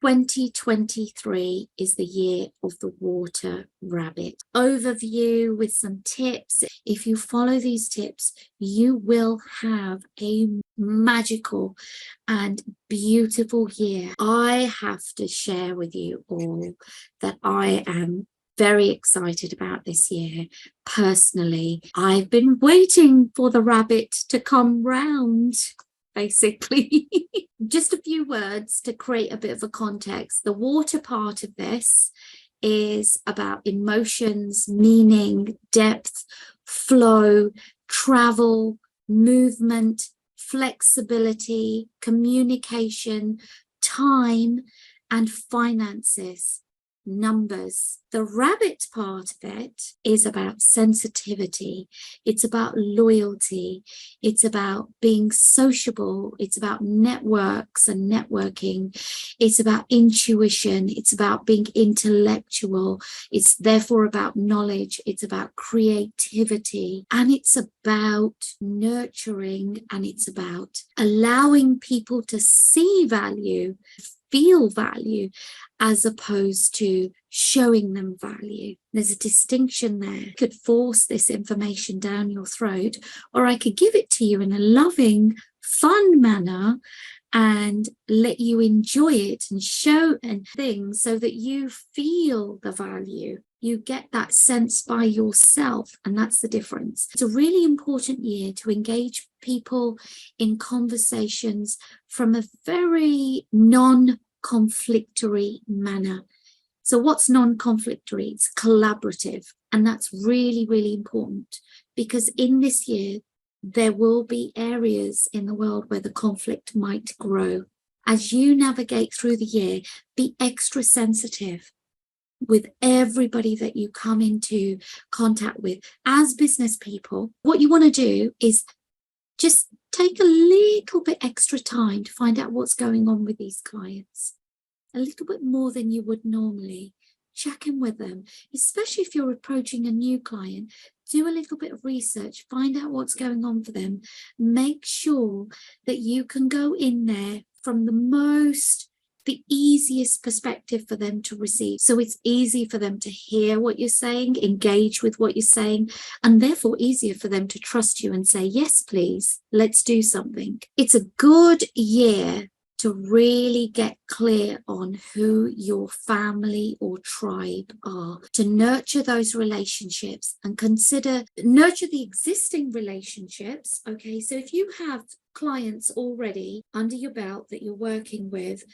2023 is the year of the water rabbit. Overview with some tips. If you follow these tips, you will have a magical and beautiful year. I have to share with you all that I am very excited about this year. Personally, I've been waiting for the rabbit to come round. Basically, just a few words to create a bit of a context. The water part of this is about emotions, meaning, depth, flow, travel, movement, flexibility, communication, time, and finances. Numbers. The rabbit part of it is about sensitivity. It's about loyalty. It's about being sociable. It's about networks and networking. It's about intuition. It's about being intellectual. It's therefore about knowledge. It's about creativity. And it's about nurturing, and it's about allowing people to see value, feel value, as opposed to showing them value. There's a distinction there. I could force this information down your throat, or I could give it to you in a loving, fun manner and let you enjoy it and show and things so that you feel the value. You get that sense by yourself, and that's the difference. It's a really important year to engage people in conversations from a very non-conflictory manner. So what's non-conflictory? It's collaborative, and that's really, really important, because in this year, there will be areas in the world where the conflict might grow. As you navigate through the year, be extra sensitive with everybody that you come into contact with. As business people, what you want to do is just take a little bit extra time to find out what's going on with these clients. A little bit more than you would normally. Check in with them, especially if you're approaching a new client. Do a little bit of research, find out what's going on for them. Make sure that you can go in there from the easiest perspective for them to receive. So it's easy for them to hear what you're saying, engage with what you're saying, and therefore easier for them to trust you and say, yes, please, let's do something. It's a good year to really get clear on who your family or tribe are, to nurture those relationships and nurture the existing relationships. Okay, so if you have clients already under your belt that you're working with,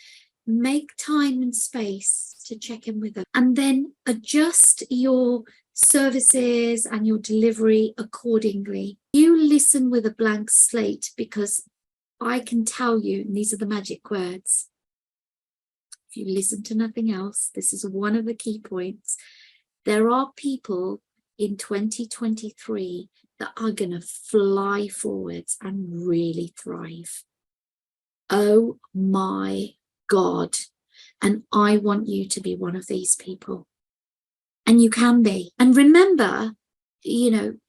make time and space to check in with them, and then adjust your services and your delivery accordingly. You listen with a blank slate, because I can tell you, and these are the magic words, if you listen to nothing else, this is one of the key points. There are people in 2023 that are going to fly forwards and really thrive. Oh my God. And I want you to be one of these people. And you can be. And remember,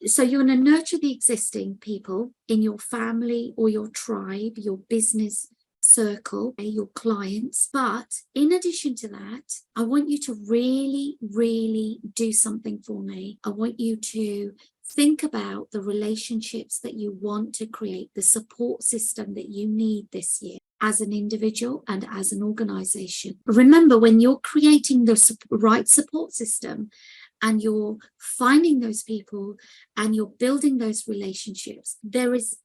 so you're going to nurture the existing people in your family or your tribe, your business circle, your clients. But in addition to that, I want you to really, really do something for me. I want you to think about the relationships that you want to create, the support system that you need this year as an individual and as an organization. Remember, when you're creating the right support system, and you're finding those people and you're building those relationships,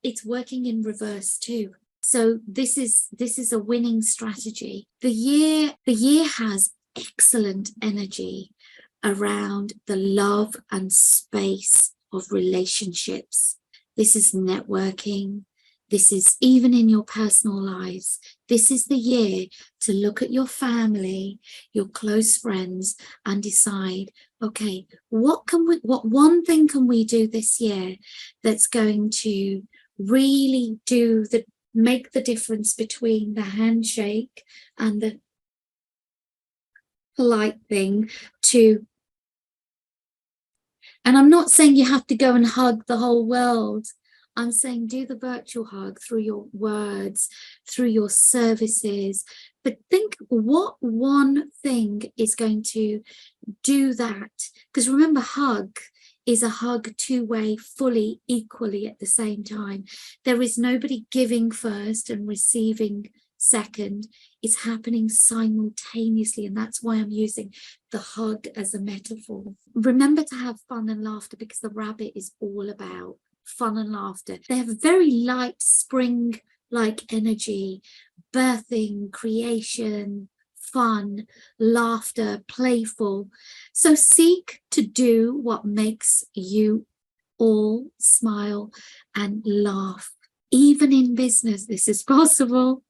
it's working in reverse too. So this is a winning strategy. The year has excellent energy around the love and space of relationships. This is networking. This is even in your personal lives. This is the year to look at your family, your close friends, and decide, okay, what one thing can we do this year that's going to really make the difference between the handshake and the polite thing and I'm not saying you have to go and hug the whole world. I'm saying do the virtual hug through your words, through your services. But think what one thing is going to do that. Because remember, hug is a hug two-way, fully, equally at the same time. There is nobody giving first and receiving second. It's happening simultaneously, and that's why I'm using the hug as a metaphor. Remember to have fun and laughter, because the rabbit is all about fun and laughter. They have a very light spring-like energy, birthing, creation, fun, laughter, playful. So seek to do what makes you all smile and laugh. Even in business, this is possible.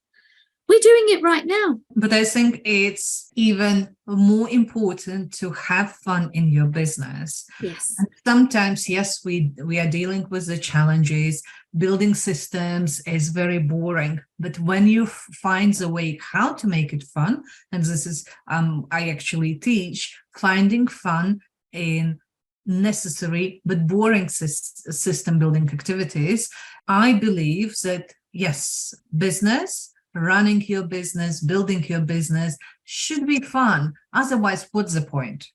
We're doing it right now. But I think it's even more important to have fun in your business. Yes. And sometimes, yes, we are dealing with the challenges. Building systems is very boring. But when you find the way how to make it fun, and this is, I actually teach finding fun in necessary but boring system building activities, I believe that, yes, running your business, building your business should be fun. Otherwise, what's the point?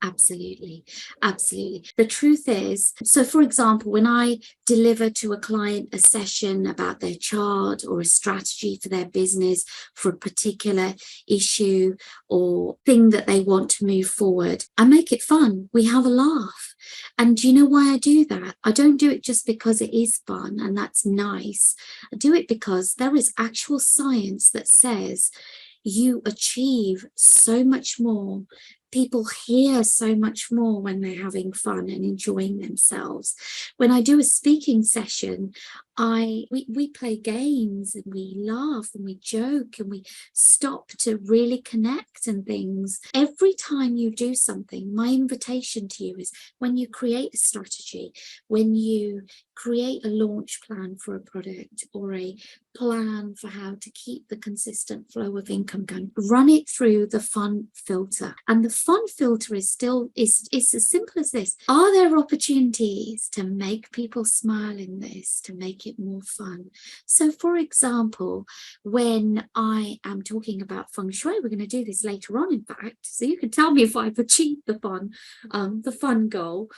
Absolutely. Absolutely. The truth is, so for example, when I deliver to a client a session about their chart or a strategy for their business for a particular issue or thing that they want to move forward, I make it fun. We have a laugh. And do you know why I do that? I don't do it just because it is fun and that's nice. I do it because there is actual science that says you achieve so much more. People hear so much more when they're having fun and enjoying themselves. When I do a speaking session, we play games and we laugh and we joke and we stop to really connect and things. Every time you do something, my invitation to you is when you create a strategy, when you create a launch plan for a product or a plan for how to keep the consistent flow of income going, run it through the fun filter. And the fun filter is as simple as this. Are there opportunities to make people smile in this, to make it more fun? So for example, when I am talking about Feng Shui, we're going to do this later on, in fact, so you can tell me if I've achieved the fun goal.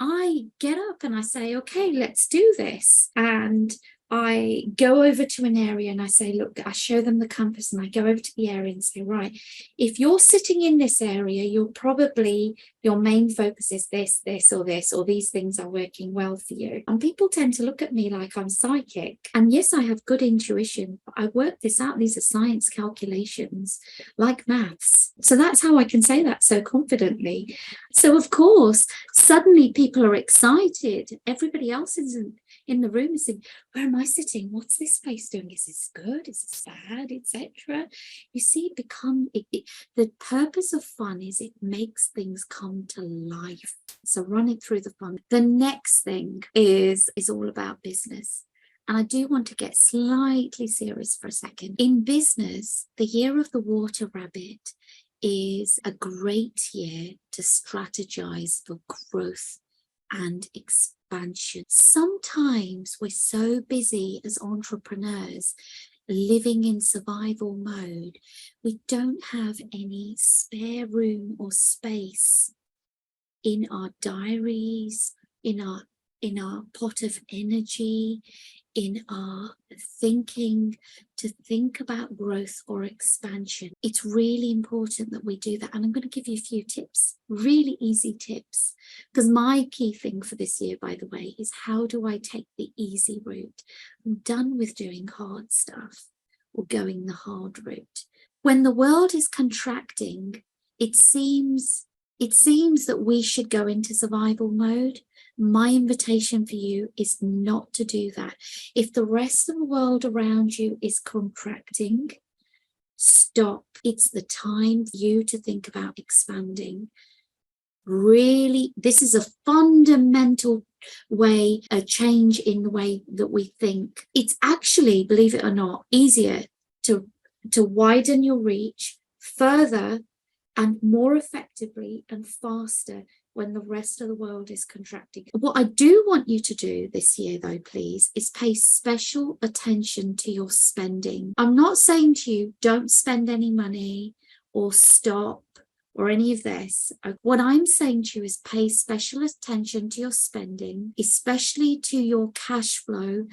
I get up and I say, okay, let's do this. And I go over to an area and I say, look, I show them the compass and I go over to the area and say, right, if you're sitting in this area, your main focus is this, or these things are working well for you. And people tend to look at me like I'm psychic. And yes, I have good intuition, but I work this out. These are science calculations, like maths. So that's how I can say that so confidently. So of course, suddenly people are excited. Everybody else isn't in the room is saying, where am I sitting? What's this space doing? Is this good? Is this bad? Etc. You see, the purpose of fun is it makes things come to life. So run it through the fun. The next thing is all about business. And I do want to get slightly serious for a second. In business, the year of the water rabbit is a great year to strategize for growth and expansion. Sometimes we're so busy as entrepreneurs living in survival mode, we don't have any spare room or space in our diaries, in our pot of energy, in our thinking, to think about growth or expansion. It's really important that we do that. And I'm going to give you a few tips, really easy tips, because my key thing for this year, by the way, is how do I take the easy route? I'm done with doing hard stuff or going the hard route. When the world is contracting, it seems that we should go into survival mode. My invitation for you is not to do that. If the rest of the world around you is contracting, stop. It's the time for you to think about expanding. Really, this is a fundamental way, a change in the way that we think. It's actually, believe it or not, easier to widen your reach further and more effectively and faster when the rest of the world is contracting. What I do want you to do this year, though, please, is pay special attention to your spending. I'm not saying to you, don't spend any money or stop or any of this. What I'm saying to you is pay special attention to your spending, especially to your cash flow,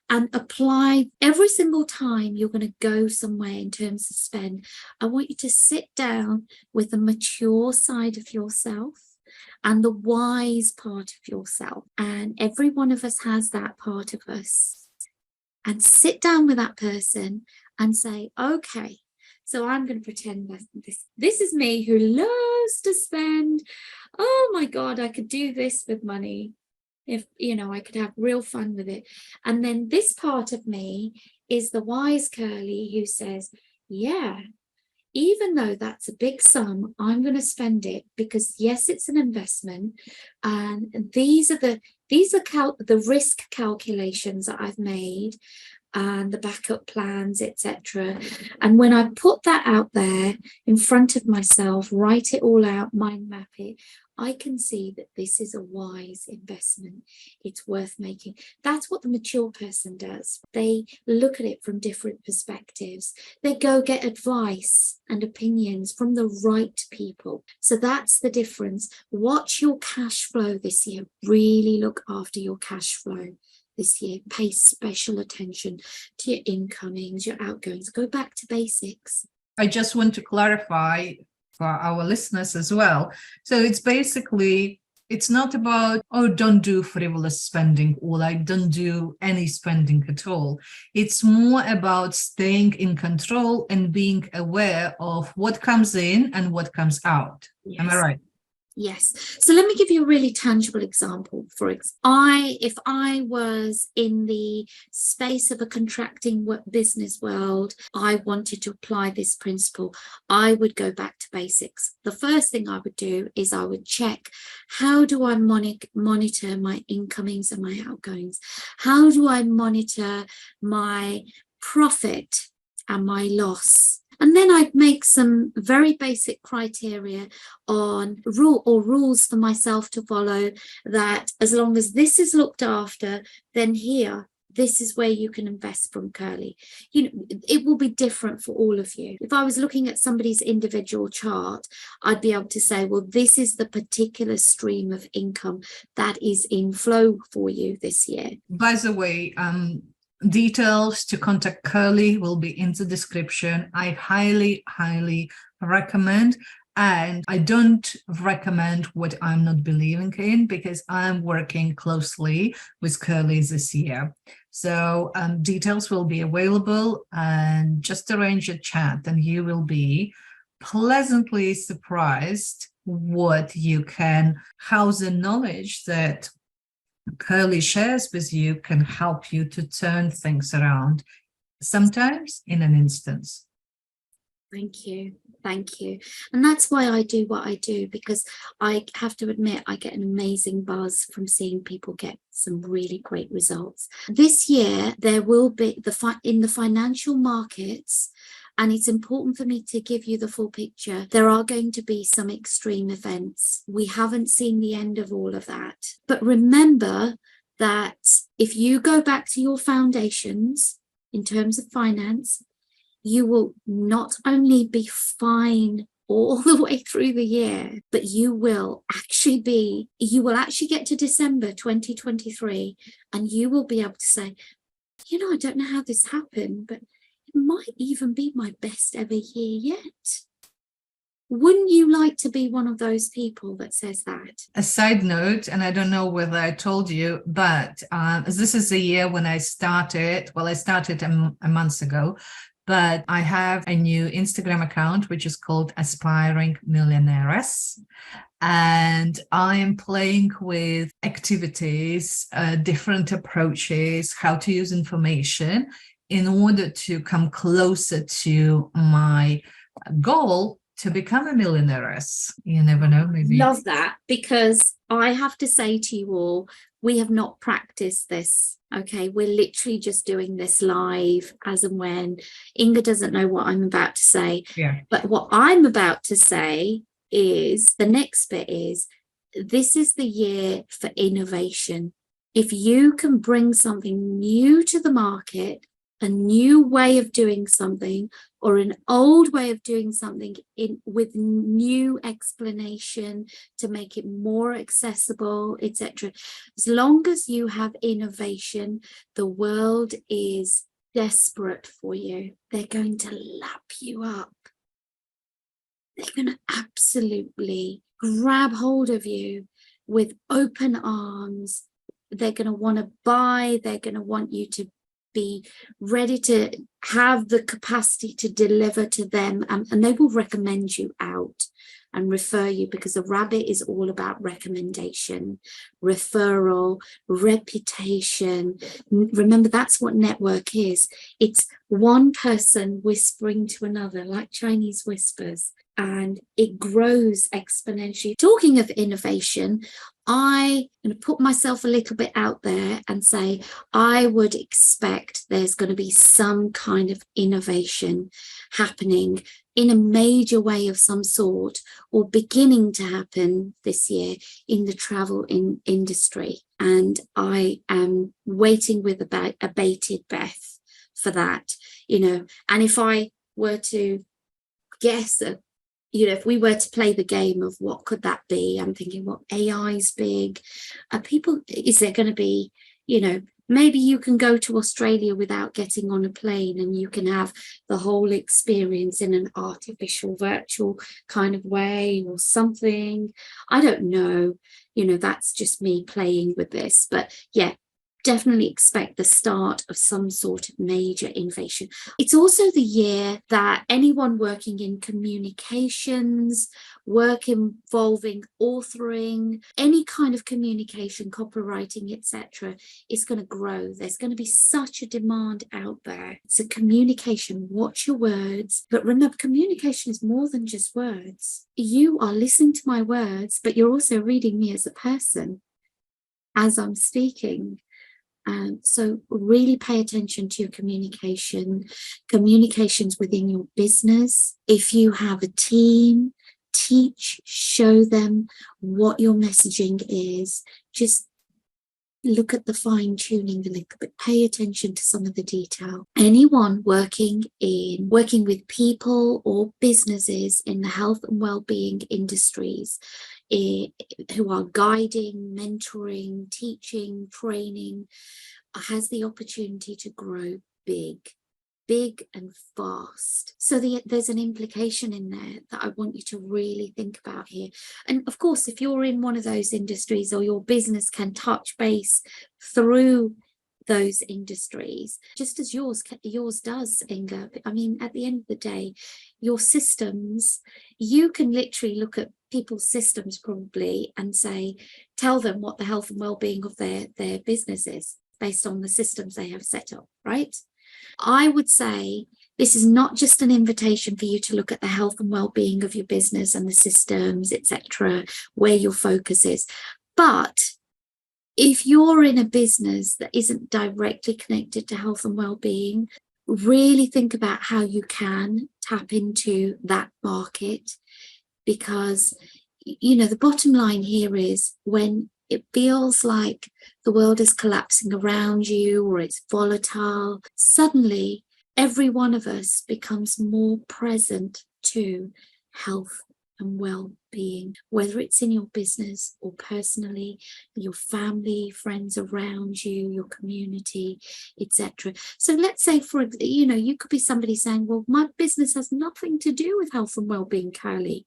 and apply every single time you're going to go somewhere in terms of spend. I want you to sit down with the mature side of yourself and the wise part of yourself. And every one of us has that part of us. And sit down with that person and say, okay, so I'm going to pretend that this is me who loves to spend. Oh my God, I could do this with money. If, I could have real fun with it. And then this part of me is the wise Kurly who says, yeah, even though that's a big sum, I'm going to spend it because yes, it's an investment. And these are the risk calculations that I've made and the backup plans, etc. And when I put that out there in front of myself, write it all out, mind map it, I can see that this is a wise investment. It's worth making. That's what the mature person does. They look at it from different perspectives. They go get advice and opinions from the right people. So that's the difference. Watch your cash flow this year. Really look after your cash flow this year. Pay special attention to your incomings, your outgoings. Go back to basics. I just want to clarify for our listeners as well. So it's basically, it's not about, oh, don't do frivolous spending or like don't do any spending at all. It's more about staying in control and being aware of what comes in and what comes out. Yes. Am I right? Yes. So let me give you a really tangible example. If I was in the space of a contracting business world, I wanted to apply this principle, I would go back to basics. The first thing I would do is I would check, how do I monitor my incomings and my outgoings? How do I monitor my profit and my loss? And then I'd make some very basic criteria on rules for myself to follow, that as long as this is looked after, then this is where you can invest from Kurly. It will be different for all of you. If I was looking at somebody's individual chart, I'd be able to say, well, this is the particular stream of income that is in flow for you this year. By the way, details to contact Kurly will be in the description. I highly, highly recommend. And I don't recommend what I'm not believing in, because I'm working closely with Kurly this year. So details will be available, and just arrange a chat and you will be pleasantly surprised how the knowledge that Kurly shares with you can help you to turn things around, sometimes in an instance. Thank you. And that's why I do what I do, because I have to admit I get an amazing buzz from seeing people get some really great results. This year there will be in the financial markets, and it's important for me to give you the full picture. There are going to be some extreme events. We haven't seen the end of all of that. But remember that if you go back to your foundations in terms of finance, you will not only be fine all the way through the year, but you will actually get to December 2023 and you will be able to say, I don't know how this happened, but it might even be my best ever year yet. Wouldn't you like to be one of those people that says that? A side note, and I don't know whether I told you, but this is the year when I started. Well, I started a month ago, but I have a new Instagram account, which is called Aspiring Millionaires. And I am playing with activities, different approaches, how to use information in order to come closer to my goal to become a millionaires. You never know, maybe. Love that, because I have to say to you all, we have not practiced this. Okay, we're literally just doing this live as and when. Inga doesn't know what I'm about to say. Yeah. But what I'm about to say is, the next bit is, this is the year for innovation. If you can bring something new to the market, a new way of doing something, or an old way of doing something with new explanation to make it more accessible, etc. As long as you have innovation, the world is desperate for you. They're going to lap you up. They're going to absolutely grab hold of you with open arms. They're going to want to buy. They're going to want you to be ready to have the capacity to deliver to them, and they will recommend you out and refer you, because a rabbit is all about recommendation, referral, reputation. Remember, that's what network is. It's one person whispering to another, like Chinese whispers, and it grows exponentially. Talking of innovation, I'm going to put myself a little bit out there and say I would expect there's going to be some kind of innovation happening in a major way of some sort, or beginning to happen this year in the travel industry. And I am waiting with a bated breath for that, and if I were to guess if we were to play the game of what could that be, I'm thinking, well, AI's big. Is there going to be, maybe you can go to Australia without getting on a plane, and you can have the whole experience in an artificial, virtual kind of way or something. I don't know. That's just me playing with this. But yeah, definitely expect the start of some sort of major innovation. It's also the year that anyone working in communications, work involving authoring, any kind of communication, copywriting, etc., is going to grow. There's going to be such a demand out there. So communication, watch your words. But remember, communication is more than just words. You are listening to my words, but you're also reading me as a person as I'm speaking. So really pay attention to your communications within your business. If you have a team, teach, show them what your messaging is. Just look at the fine tuning a little bit, pay attention to some of the detail. Anyone working with people or businesses in the health and well-being industries, who are guiding, mentoring, teaching, training, has the opportunity to grow big and fast. So there's an implication in there that I want you to really think about here. And of course, if you're in one of those industries, or your business can touch base through those industries, just as yours does, Inga. I mean, at the end of the day, your systems, you can literally look at people's systems probably and tell them what the health and well-being of their business is based on the systems they have set up, right? I would say this is not just an invitation for you to look at the health and well-being of your business and the systems, etc., where your focus is. But if you're in a business that isn't directly connected to health and well-being, really think about how you can tap into that market, because the bottom line here is, when it feels like the world is collapsing around you, or it's volatile, suddenly every one of us becomes more present to health and well-being, whether it's in your business or personally, your family, friends around you, your community, etc. So let's say, you could be somebody saying, well, my business has nothing to do with health and well-being, Kurly.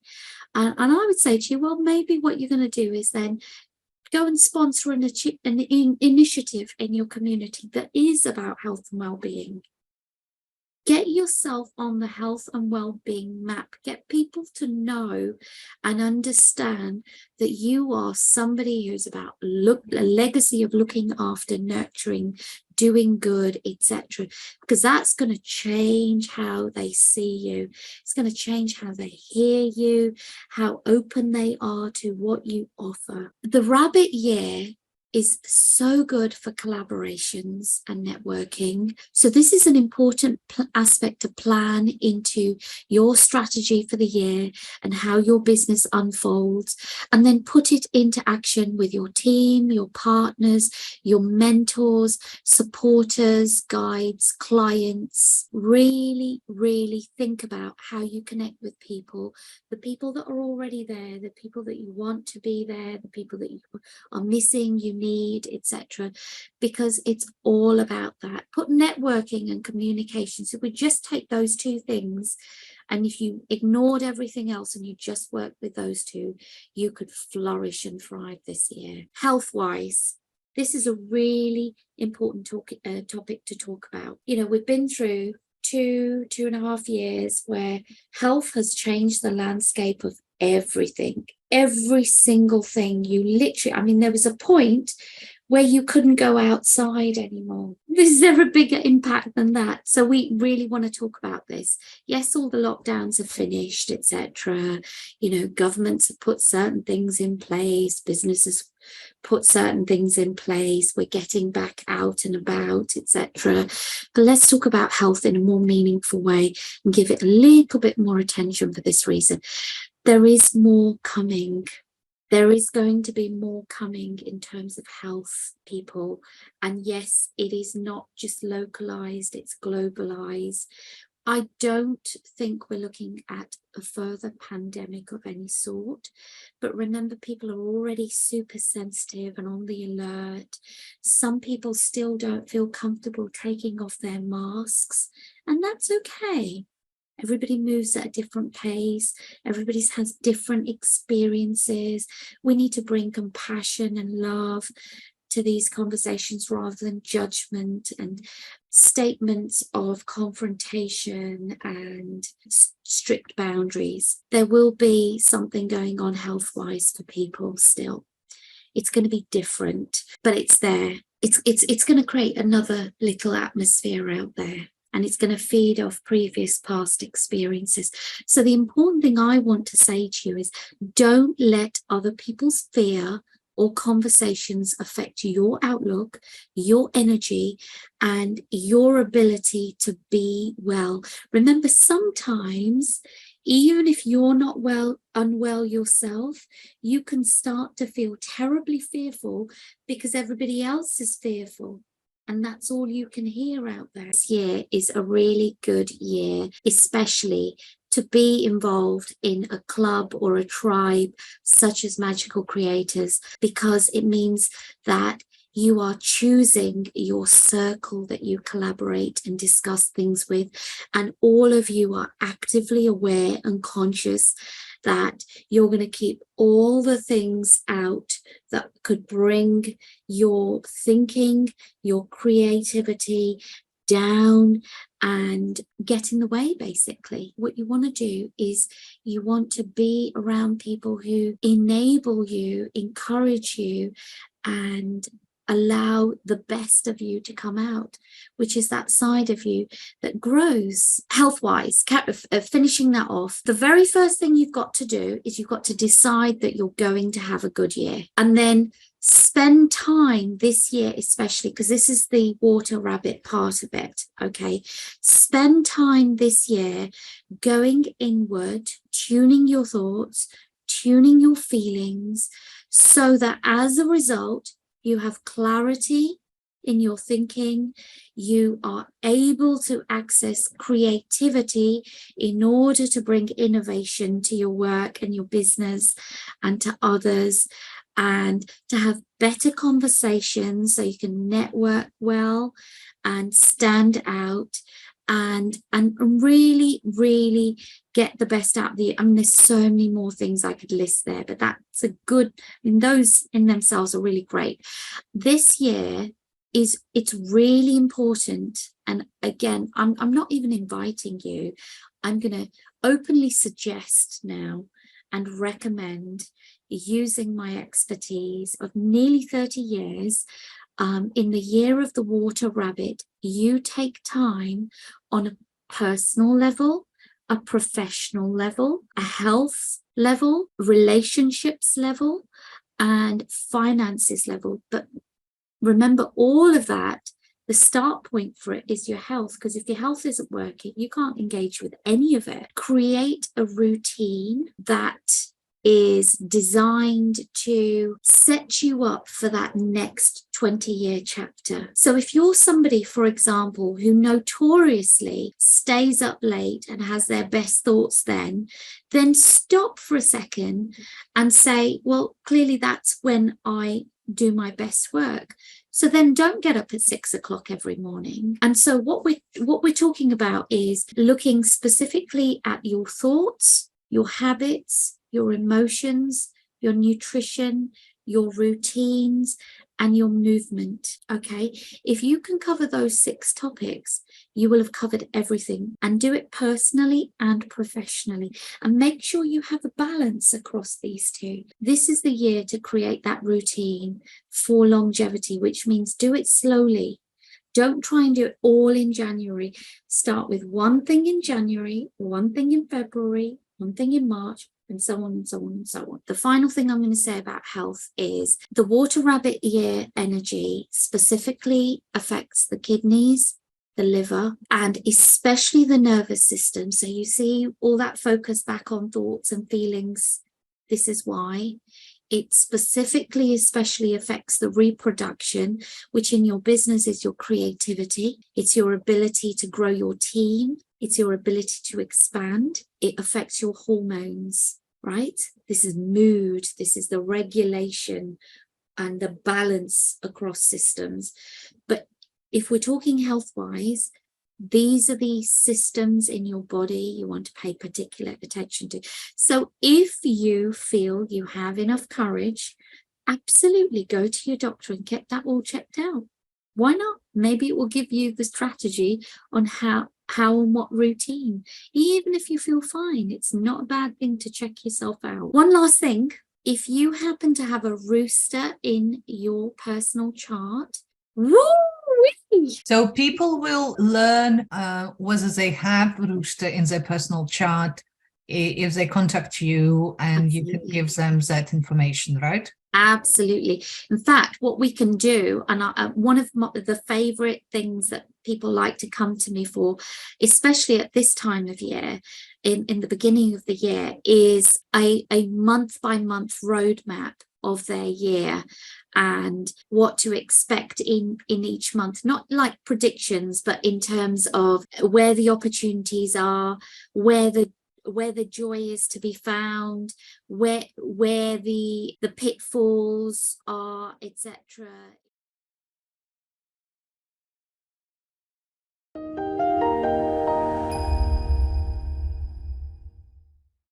And I would say to you, well, maybe what you're going to do is then go and sponsor an initiative in your community that is about health and well-being. Get yourself on the health and well-being map. Get people to know and understand that you are somebody who's about a legacy of looking after, nurturing, doing good, etc. Because that's going to change how they see you. It's going to change how they hear you, how open they are to what you offer. The rabbit year is so good for collaborations and networking. So this is an important aspect to plan into your strategy for the year and how your business unfolds, and then put it into action with your team, your partners, your mentors, supporters, guides, clients. Really, really think about how you connect with people, the people that are already there, the people that you want to be there, the people that you are missing, you need, etc. Because it's all about that. Put networking and communication. So we just take those two things, and if you ignored everything else and you just worked with those two, you could flourish and thrive this year. Health-wise, this is a really important topic to talk about. You know, we've been through 2.5 years where health has changed the landscape of everything, every single thing. You literally, I mean, there was a point where you couldn't go outside anymore. This is ever a bigger impact than that. So we really want to talk about this. Yes, all the lockdowns are finished, etc. You know, governments have put certain things in place, businesses put certain things in place, we're getting back out and about, etc. But let's talk about health in a more meaningful way and give it a little bit more attention for this reason. There is more coming. There is going to be more coming in terms of health, people. And yes, it is not just localized, it's globalized. I don't think we're looking at a further pandemic of any sort, but remember, people are already super sensitive and on the alert. Some people still don't feel comfortable taking off their masks, and that's okay. Everybody moves at a different pace. Everybody has different experiences. We need to bring compassion and love to these conversations rather than judgment and statements of confrontation and strict boundaries. There will be something going on health-wise for people still. It's going to be different, but it's there. It's going to create another little atmosphere out there, and it's going to feed off previous past experiences. So the important thing I want to say to you is, don't let other people's fear or conversations affect your outlook, your energy, and your ability to be well. Remember, sometimes, even if you're not unwell yourself, you can start to feel terribly fearful because everybody else is fearful. And that's all you can hear out there. This year is a really good year, especially to be involved in a club or a tribe such as Magical Creators, because it means that you are choosing your circle that you collaborate and discuss things with, and all of you are actively aware and conscious that you're going to keep all the things out that could bring your thinking, your creativity down and get in the way. Basically, what you want to do is you want to be around people who enable you, encourage you, and allow the best of you to come out, which is that side of you that grows. Health-wise, finishing that off, the very first thing you've got to do is you've got to decide that you're going to have a good year, and then spend time this year, especially because this is the water rabbit part of it, okay? Spend time this year going inward, tuning your thoughts, tuning your feelings, so that as a result, you have clarity in your thinking, you are able to access creativity in order to bring innovation to your work and your business and to others, and to have better conversations so you can network well and stand out and really, really get the best out of the, I mean, there's so many more things I could list there, but that's a good, I mean, those in themselves are really great. This year it's really important. And again, I'm not even inviting you. I'm going to openly suggest now and recommend using my expertise of nearly 30 years in the year of the water rabbit. You take time on a personal level, a professional level, a health level, relationships level, and finances level, but Remember, all of that, the start point for it is your health, because if your health isn't working, you can't engage with any of it. Create a routine that is designed to set you up for that next 20-year chapter. So if you're somebody, for example, who notoriously stays up late and has their best thoughts then stop for a second and say, well, clearly that's when I do my best work. So then don't get up at 6 o'clock every morning. And so what we're talking about is looking specifically at your thoughts, your habits, your emotions, your nutrition, your routines, and your movement. Okay. If you can cover those 6 topics, you will have covered everything, and do it personally and professionally, and make sure you have a balance across these two. This is the year to create that routine for longevity, which means do it slowly. Don't try and do it all in January. Start with one thing in January, one thing in February, one thing in March, and so on and so on and so on. The final thing I'm going to say about health is the water rabbit year energy specifically affects the kidneys, the liver, and especially the nervous system. So you see all that focus back on thoughts and feelings. This is why. It specifically, especially affects the reproduction, which in your business is your creativity. It's your ability to grow your team. It's your ability to expand. It affects your hormones, right? This is mood. This is the regulation and the balance across systems. But if we're talking health-wise, these are the systems in your body you want to pay particular attention to. So if you feel you have enough courage, absolutely go to your doctor and get that all checked out. Why not? Maybe it will give you the strategy on how and what routine. Even if you feel fine, it's not a bad thing to check yourself out. One last thing, if you happen to have a rooster in your personal chart, woo! So people will learn whether they have rooster in their personal chart if they contact you, and Absolutely. you can give them that information, right? Absolutely. In fact, what we can do, and one of the favorite things that people like to come to me for, especially at this time of year, in the beginning of the year, is a month by month roadmap of their year and what to expect in each month, not like predictions, but in terms of where the opportunities are, where the joy is to be found, where the pitfalls are, etc.